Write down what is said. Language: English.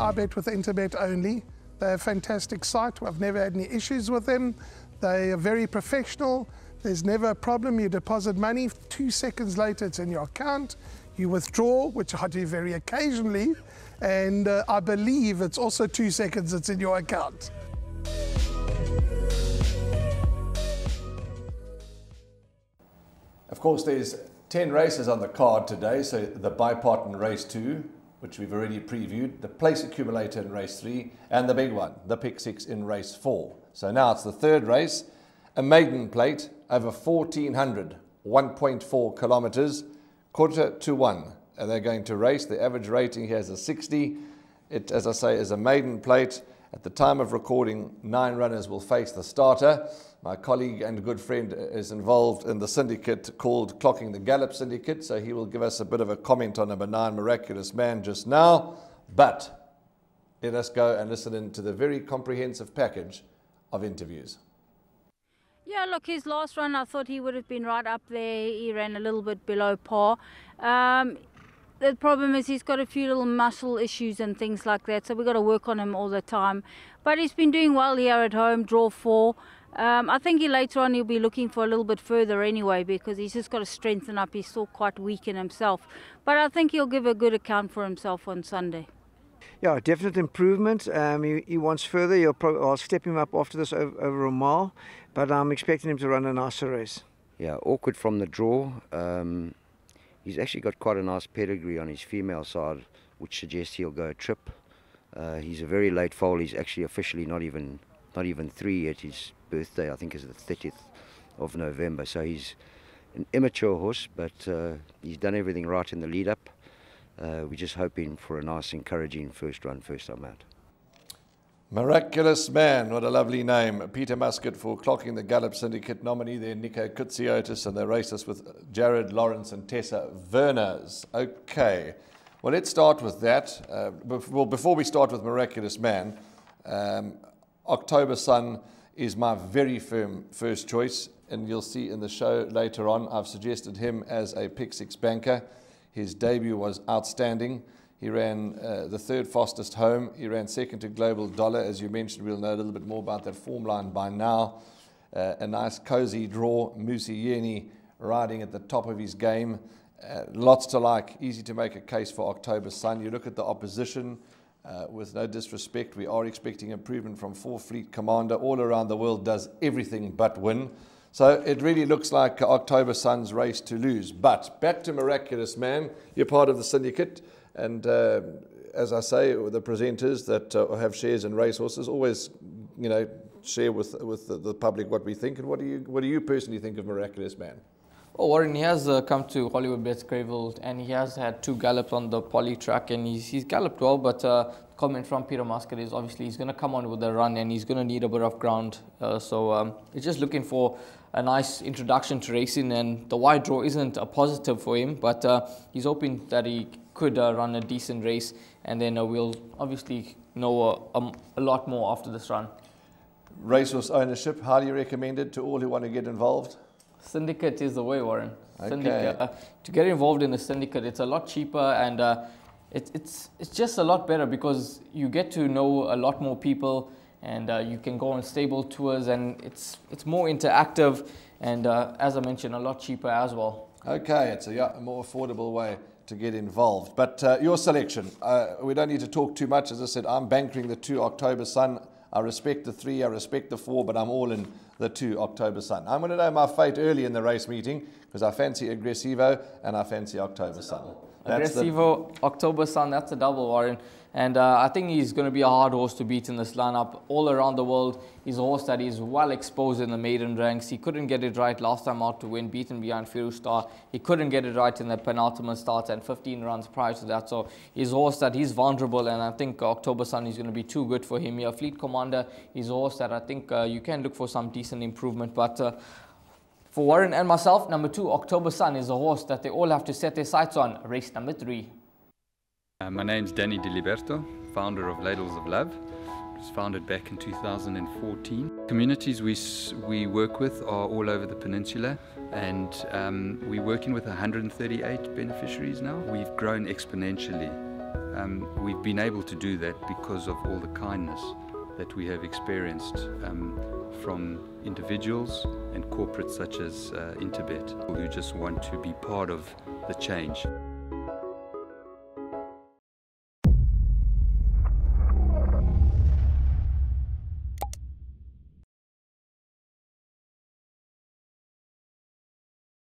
I bet with Interbet only. They're a fantastic site. I've never had any issues with them. They are very professional. There's never a problem. You deposit money, 2 seconds later it's in your account. You withdraw, which I do very occasionally, and I believe it's also 2 seconds it's in your account. Of course, there's 10 races on the card today, so the bipart in race 2, which we've already previewed, the place accumulator in race 3, and the big one, the pick 6 in race 4. So now it's the third race, a maiden plate over 1,400, 1.4 kilometers, 1/4 and they're going to race. The average rating here is a 60. It, as I say, is a maiden plate. At the time of recording, 9 runners will face the starter. My colleague and good friend is involved in the syndicate called Clocking the Gallop Syndicate, so he will give us a bit of a comment on number 9, Miraculous Man, just now. But let us go and listen into the very comprehensive package of interviews. Yeah, look, his last run, I thought he would have been right up there. He ran a little bit below par. The problem is he's got a few little muscle issues and things like that, so we've got to work on him all the time. But he's been doing well here at home, draw 4. I think later on he'll be looking for a little bit further anyway, because he's just got to strengthen up. He's still quite weak in himself. But I think he'll give a good account for himself on Sunday. Yeah, definite improvement. He wants further. I'll step him up after this over a mile, but I'm expecting him to run a nicer race. Yeah, awkward from the draw. He's actually got quite a nice pedigree on his female side, which suggests he'll go a trip. He's a very late foal. He's actually officially not even 3 yet. His birthday, I think, is the 30th of November. So he's an immature horse, but he's done everything right in the lead up. We're just hoping for a nice, encouraging first run, first time out. Miraculous Man, what a lovely name. Peter Muscat for Clocking the Gallop Syndicate, nominee there, Nico Kutsiotis, and they race us with Jared Lawrence and Tessa Verners. Okay, well, let's start with that. Before we start with Miraculous Man, October Sun is my very firm first choice, and you'll see in the show later on, I've suggested him as a pick 6 banker. His debut was outstanding. He ran the 3rd fastest home. He ran 2nd to Global Dollar. As you mentioned, we'll know a little bit more about that form line by now. A nice cozy draw. Musi Yeni riding at the top of his game. Lots to like. Easy to make a case for October Sun. You look at the opposition, with no disrespect, we are expecting improvement from 4 Fleet Commander. All around the world does everything but win. So it really looks like October Sun's race to lose. But back to Miraculous Man. You're part of the syndicate. And as I say, the presenters that have shares in racehorses always, share with the public what we think. And what do you personally think of Miraculous Man? Well, Warren, he has come to Hollywoodbets Greyville, and he has had 2 gallops on the poly track, and he's galloped well. But comment from Peter Muscat is obviously he's going to come on with a run, and he's going to need a bit of ground. So he's just looking for a nice introduction to racing, and the wide draw isn't a positive for him, but he's hoping that he could run a decent race, and then we'll obviously know a lot more after this run. Racehorse ownership, highly recommended to all who want to get involved? Syndicate is the way, Warren. Okay. Syndicate, to get involved in the syndicate, it's a lot cheaper, and it's just a lot better because you get to know a lot more people, and you can go on stable tours, and it's more interactive, and as I mentioned, a lot cheaper as well. Okay, it's a more affordable way to get involved. But your selection, we don't need to talk too much. As I said, I'm bankering the 2 October Sun. I respect the 3, I respect the 4, but I'm all in the 2 October Sun. I'm going to know my fate early in the race meeting because I fancy Aggressivo and I fancy October Sun. Aggressivo, October Sun, that's a double, Warren. And I think he's going to be a hard horse to beat in this lineup. All around the world, he's a horse that is well exposed in the maiden ranks. He couldn't get it right last time out to win, beaten behind Firu Star. He couldn't get it right in the penultimate start and 15 runs prior to that. So he's a horse that he's vulnerable, and I think October Sun is going to be too good for him here. Fleet Commander is a horse that I think you can look for some decent improvement. But for Warren and myself, number 2, October Sun, is a horse that they all have to set their sights on. Race number 3. My name's Danny Diliberto, founder of Ladles of Love. It was founded back in 2014. Communities we work with are all over the peninsula, and we're working with 138 beneficiaries now. We've grown exponentially We've been able to do that because of all the kindness that we have experienced from individuals and corporates such as Interbet, who just want to be part of the change.